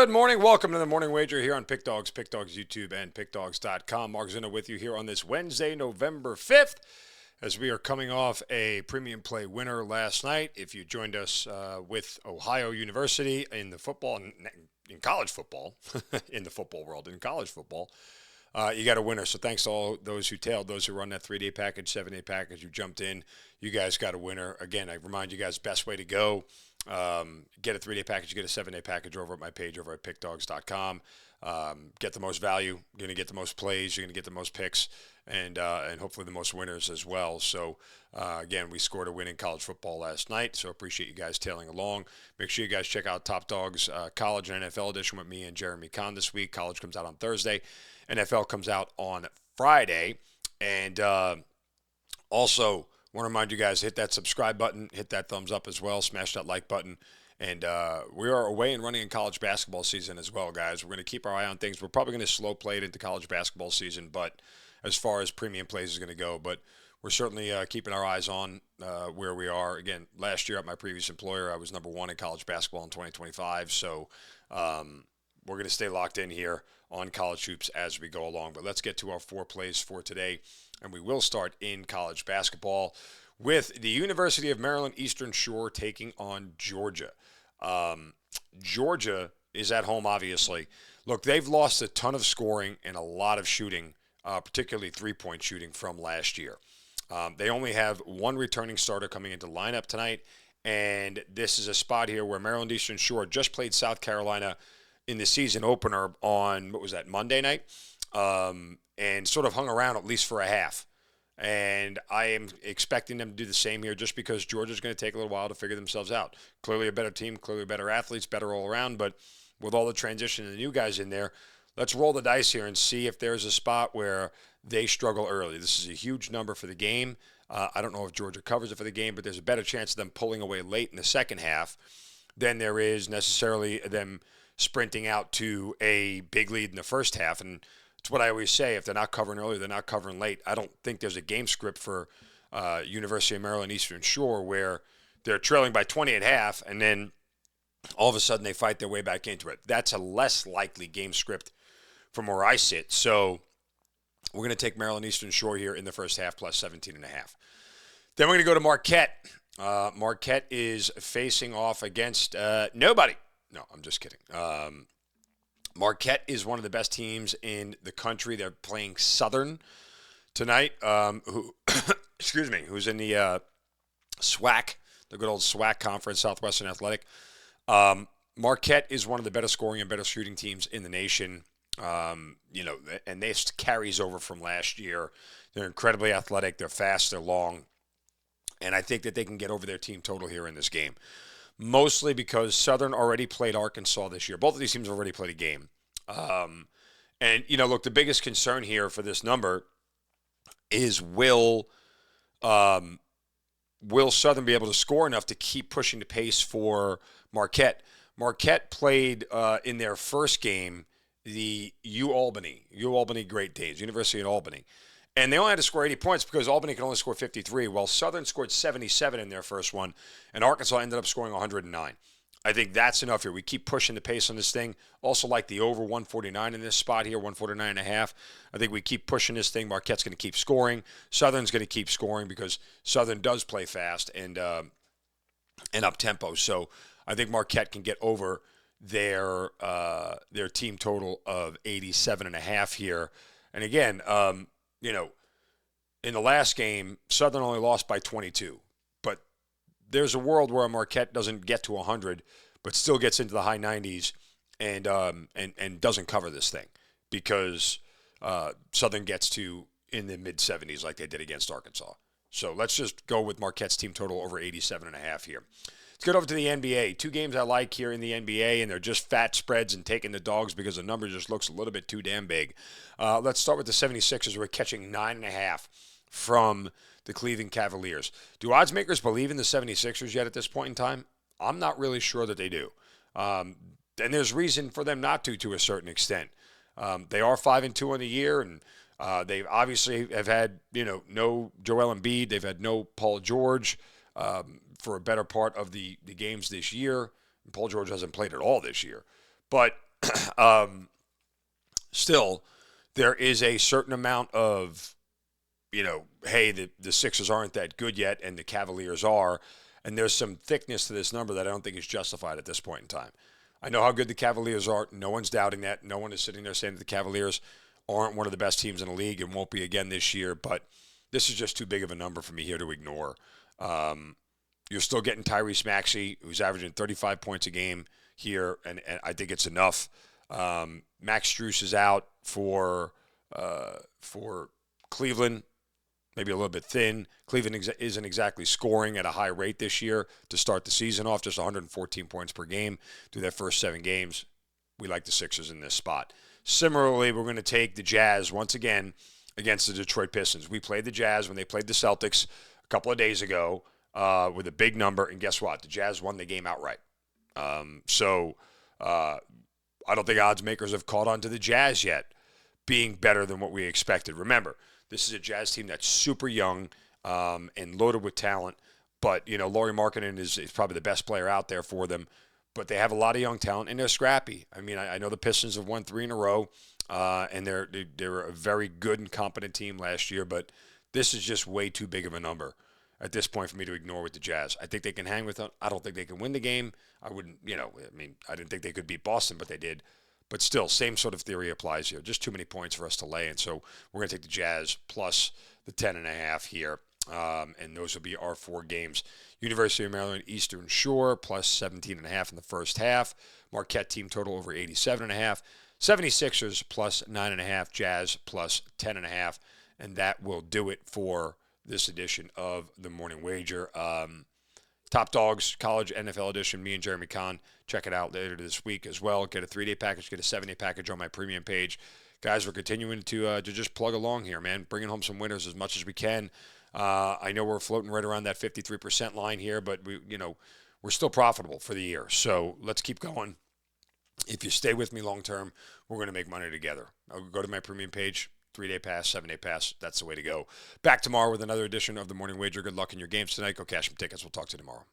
Good morning. Welcome to the Morning Wager here on Pick Dawgz, PickDawgz YouTube, and PickDawgz.com. Mark Zinno with you here on this Wednesday, November 5th, as we are coming off a premium play winner last night. If you joined us with Ohio University in the football, in college football, in the football world, in college football, you got a winner. So thanks to all those who tailed, those who run that 3-day package, 7-day package, you jumped in. You guys got a winner. Again, I remind you guys, best way to go. Get a 3-day package, get a 7-day package over at my page over at PickDawgz.com. Get the most value. You're going to get the most plays. You're going to get the most picks, and hopefully the most winners as well. So, again, we scored a win in college football last night, so appreciate you guys tailing along. Make sure you guys check out Top Dawgz College and NFL edition with me and Jeremy Kahn this week. College comes out on Thursday. NFL comes out on Friday. And also, want to remind you guys, hit that subscribe button, hit that thumbs up as well, smash that like button. And we are away and running in college basketball season as well, guys. We're going to keep our eye on things. We're probably going to slow play it into college basketball season, but as far as premium plays is going to go. But we're certainly keeping our eyes on where we are. Again, last year at my previous employer, I was number 1 in college basketball in 2025. So we're going to stay locked in here on college hoops as we go along. But let's get to our 4 plays for today. And we will start in college basketball with the University of Maryland Eastern Shore taking on Georgia. Georgia is at home, obviously. Look, they've lost a ton of scoring and a lot of shooting, particularly three-point shooting from last year. They only have one returning starter coming into lineup tonight, and this is a spot here where Maryland Eastern Shore just played South Carolina in the season opener on, Monday night? And sort of hung around at least for a half. And I am expecting them to do the same here just because Georgia's going to take a little while to figure themselves out. Clearly a better team, clearly better athletes, better all around, but with all the transition and the new guys in there, let's roll the dice here and see if there's a spot where they struggle early. This is a huge number for the game. I don't know if Georgia covers it for the game, but there's a better chance of them pulling away late in the second half than there is necessarily them sprinting out to a big lead in the first half. And it's what I always say, if they're not covering early, they're not covering late. I don't think there's a game script for University of Maryland Eastern Shore where they're trailing by 20 at half and then all of a sudden they fight their way back into it. That's a less likely game script from where I sit. So we're going to take Maryland Eastern Shore here in the first half plus 17.5. Then we're going to go to Marquette. Marquette is facing off against nobody. No, I'm just kidding. Marquette is one of the best teams in the country. They're playing Southern tonight, who's in the SWAC, the good old SWAC conference, Southwestern Athletic. Marquette is one of the better scoring and better shooting teams in the nation, and this carries over from last year. They're incredibly athletic. They're fast. They're long. And I think that they can get over their team total here in this game. Mostly because Southern already played Arkansas this year. Both of these teams have already played a game. Look, the biggest concern here for this number is will Southern be able to score enough to keep pushing the pace for Marquette? Marquette played in their first game the U-Albany Great Danes, University of Albany. And they only had to score 80 points because Albany could only score 53, while Southern scored 77 in their first one, and Arkansas ended up scoring 109. I think that's enough here. We keep pushing the pace on this thing. Also like the over 149 in this spot here, 149.5. I think we keep pushing this thing. Marquette's going to keep scoring. Southern's going to keep scoring because Southern does play fast and up-tempo. So I think Marquette can get over their team total of 87.5 here. And again, in the last game, Southern only lost by 22. But there's a world where Marquette doesn't get to 100, but still gets into the high 90s and doesn't cover this thing because Southern gets to in the mid-70s like they did against Arkansas. So let's just go with Marquette's team total over 87.5 here. Let's get over to the NBA. 2 games I like here in the NBA, and they're just fat spreads and taking the dogs because the number just looks a little bit too damn big. Let's start with the 76ers. We're catching 9.5 from the Cleveland Cavaliers. Do odds makers believe in the 76ers yet at this point in time? I'm not really sure that they do. And there's reason for them not to a certain extent. They are 5-2 on the year, and they obviously have had, no Joel Embiid. They've had no Paul George for a better part of the games this year. Paul George hasn't played at all this year. But Still, there is a certain amount of, hey, the Sixers aren't that good yet, and the Cavaliers are. And there's some thickness to this number that I don't think is justified at this point in time. I know how good the Cavaliers are. No one's doubting that. No one is sitting there saying that the Cavaliers aren't one of the best teams in the league and won't be again this year. But this is just too big of a number for me here to ignore. You're still getting Tyrese Maxey, who's averaging 35 points a game here, and I think it's enough. Max Strus is out for Cleveland, maybe a little bit thin. Cleveland isn't exactly scoring at a high rate this year to start the season off, just 114 points per game through their first 7 games. We like the Sixers in this spot. Similarly, we're going to take the Jazz once again against the Detroit Pistons. We played the Jazz when they played the Celtics a couple of days ago with a big number, and guess what? The Jazz won the game outright. So I don't think odds makers have caught on to the Jazz yet being better than what we expected. Remember, this is a Jazz team that's super young and loaded with talent. But, Lauri Markkanen is probably the best player out there for them. But they have a lot of young talent, and they're scrappy. I mean, I know the Pistons have won 3 in a row, and they're a very good and competent team last year. But this is just way too big of a number at this point for me to ignore with the Jazz. I think they can hang with them. I don't think they can win the game. I wouldn't, I didn't think they could beat Boston, but they did. But still, same sort of theory applies here. Just too many points for us to lay. And so we're going to take the Jazz plus the 10.5 here. And those will be our 4 games. University of Maryland Eastern Shore plus 17.5 in the first half. Marquette team total over 87.5. 76ers plus 9.5. Jazz plus 10.5. And that will do it for this edition of the Morning Wager. Top Dawgz College NFL Edition, me and Jeremy Kahn. Check it out later this week as well. Get a 3-day package, get a 7-day package on my premium page. Guys, we're continuing to just plug along here, man. Bringing home some winners as much as we can. I know we're floating right around that 53% line here, but we're still profitable for the year. So let's keep going. If you stay with me long term, we're going to make money together. I'll go to my premium page. 3-day pass, 7-day pass. That's the way to go. Back tomorrow with another edition of the Morning Wager. Good luck in your games tonight. Go cash some tickets. We'll talk to you tomorrow.